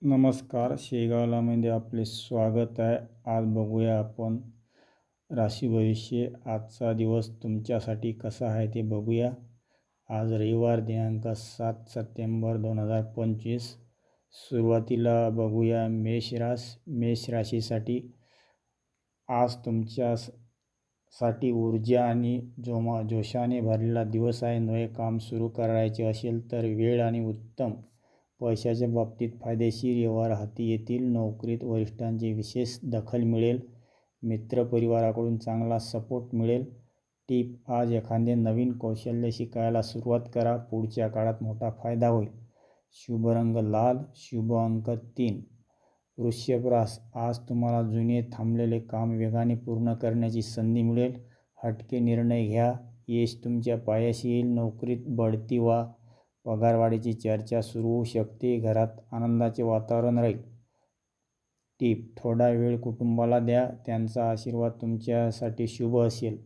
नमस्कार, शेगावलामध्ये आपले स्वागत आहे. आज बघूया आपण राशी भविष्य. आजचा दिवस तुमच्यासाठी कसा आहे ते बघूया. आज रविवार दिनांक 7 सप्टेंबर 2025. सुरुवातीला बघूया मेष राशीसाठी. आज तुमच्यासाठी ऊर्जा आणि जोशाने भरलेला दिवस आहे. नवे काम सुरू करायचे असेल तर वेळ आणि उत्तम. पैशाच्या बाबतीत फायदेशीर व्यवहार हाती येतील. नोकरीत वरिष्ठांची विशेष दखल मिळेल. मित्रपरिवाराकडून चांगला सपोर्ट मिळेल. टीप: आज एखादे नवीन कौशल्य शिकायला सुरुवात करा. पुढच्या काळात मोठा फायदा होईल. शुभ रंग लाल. शुभ अंक 3. वृषभ रास. आज तुम्हाला जुने थांबलेले काम वेगाने पूर्ण करण्याची संधी मिळेल. हटके निर्णय घ्या. यश तुमच्या पायाशी येईल. नोकरीत बढती वा पगारवाढीची चर्चा सुरू होऊ शकते. घरात आनंदाचे वातावरण राहील. टीप: थोडा वेळ कुटुंबाला द्या. त्यांचा आशीर्वाद तुमच्यासाठी शुभ असेल.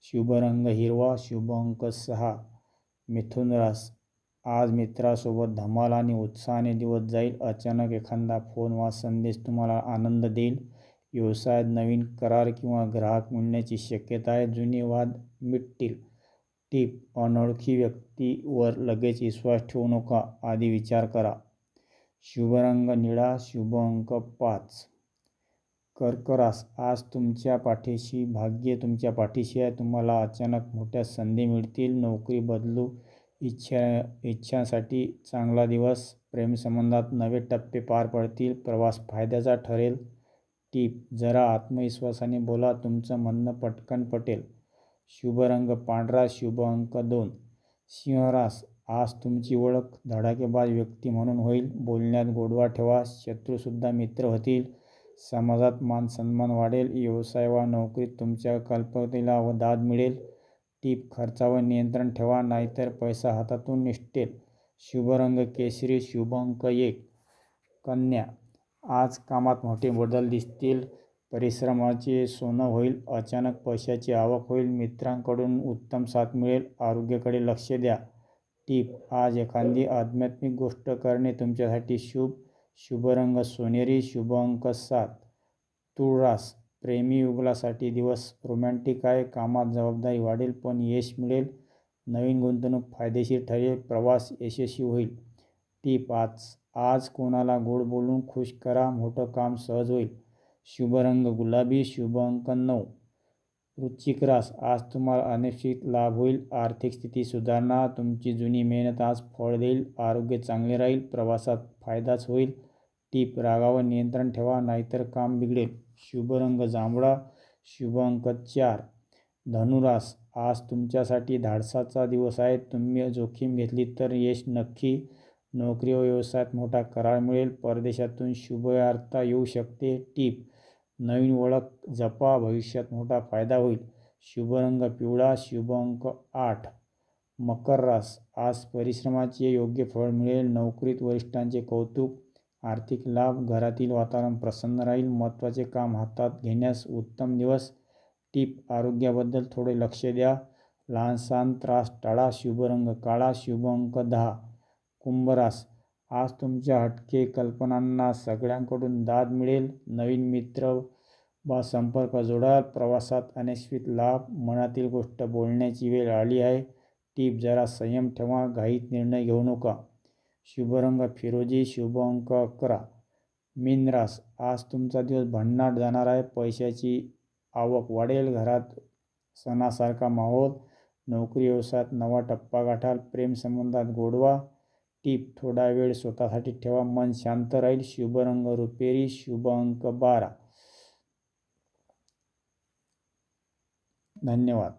शुभ रंग हिरवा. शुभ अंक 6. मिथुन रास. आज मित्रासोबत धमाल आणि उत्साहाने दिवस जाईल. अचानक एखादा फोन वा संदेश तुम्हाला आनंद देईल. व्यवसायात नवीन करार किंवा ग्राहक मिळण्याची शक्यता आहे. जुने वाद मिटतील. टीप: अनोळखी व्यक्तीवर लगेच विश्वास ठेवू नका. आधी विचार करा. शुभ रंग निळा. शुभ अंक 5. कर्क रास. आज भाग्य तुमच्या पाठीशी आहे. तुम्हाला अचानक मोठ्या संधी मिळतील. नोकरी बदलू इच्छांसाठी चांगला दिवस. प्रेमसंबंधात नवे टप्पे पार पडतील. प्रवास फायद्याचा ठरेल. टीप: जरा आत्मविश्वासाने बोला. तुमचं म्हणणं पटकन पटेल. शुभ रंग पांढरा. शुभ अंक 2. सिंह रास. आज तुमची ओळख धडाकेबाज व्यक्ती म्हणून होईल. बोलण्यात गोडवा ठेवा. शत्रूसुद्धा मित्र होतील. समाजात मानसन्मान वाढेल. व्यवसाय वा नोकरीत तुमच्या कल्पकतेला दाद मिळेल. टीप: खर्चावर नियंत्रण ठेवा, नाहीतर पैसा हातातून निसटेल. शुभ रंग केशरी. शुभ अंक 1. कन्या. आज कामात मोठे बदल दिसतील. परिश्रमाचे सोनं होईल. अचानक पैशाची आवक होईल. मित्रांकडून उत्तम साथ मिळेल. आरोग्याकडे लक्ष द्या. टीप: आज एखादी आध्यात्मिक गोष्ट करणे तुमच्यासाठी शुभ. शुभ रंग सोनेरी. शुभ अंक 7. तुळ रास. प्रेमी युगलासाठी दिवस रोमॅन्टिक आहे. कामात जबाबदारी वाढेल पण यश मिळेल. नवीन गुंतवणूक फायदेशीर ठरेल. प्रवास यशस्वी होईल. टीप: आज कोणाला गोड बोलून खुश करा. मोठं काम सहज होईल. शुभ रंग गुलाबी. शुभ अंक 9. वृश्चिक रास. आज तुम्हाला अनपेक्षित लाभ होईल. आर्थिक स्थिती सुधारणार. तुमची जुनी मेहनत आज फळ देईल. आरोग्य चांगले राहील. प्रवासात फायदाच होईल. टीप: रागावर नियंत्रण ठेवा, नाहीतर काम बिघडेल. शुभ रंग जांभळा. शुभ अंक 4. धनुरास. आज तुमच्यासाठी धाडसाचा दिवस आहे. तुम्ही जोखीम घेतली तर यश नक्की. नोकरी व व्यवसायात मोठा करार मिळेल. परदेशातून शुभ वार्ता येऊ शकते. टीप: नवीन ओळख जपा. भविष्यात मोठा फायदा होईल. शुभ रंग पिवळा. शुभ अंक 8. मकर रास. आज परिश्रमाचे योग्य फळ मिळेल. नोकरीत वरिष्ठांचे कौतुक. आर्थिक लाभ. घरातील वातावरण प्रसन्न राहील. महत्त्वाचे काम हातात घेण्यास उत्तम दिवस. टीप: आरोग्याबद्दल थोडे लक्ष द्या. लहान त्रास टाळा. शुभ रंग काळा. शुभ अंक 10. कुंभ रास. आज तुमच्या हटके कल्पनांना सगळ्यांकडून दाद मिळेल. नवीन मित्र वा संपर्क जोडाल. प्रवासात अनपेक्षित लाभ. मनातील गोष्ट बोलण्याची वेळ आली आहे. टीप: जरा संयम ठेवा. घाईत निर्णय घेऊ नका. शुभ रंग फिरोजी. शुभ अंक 11. मीन रास. आज तुमचा दिवस भन्नाट जाणार आहे. पैशाची आवक वाढेल. घरात सणासारखा माहोल. नोकरी व्यवसायात नवा टप्पा गाठाल. प्रेमसंबंधात गोडवा. टीप: थोडा वेळ स्वतःसाठी ठेवा. मन शांत राहील. शुभ रंग रुपेरी. शुभ अंक 12. धन्यवाद.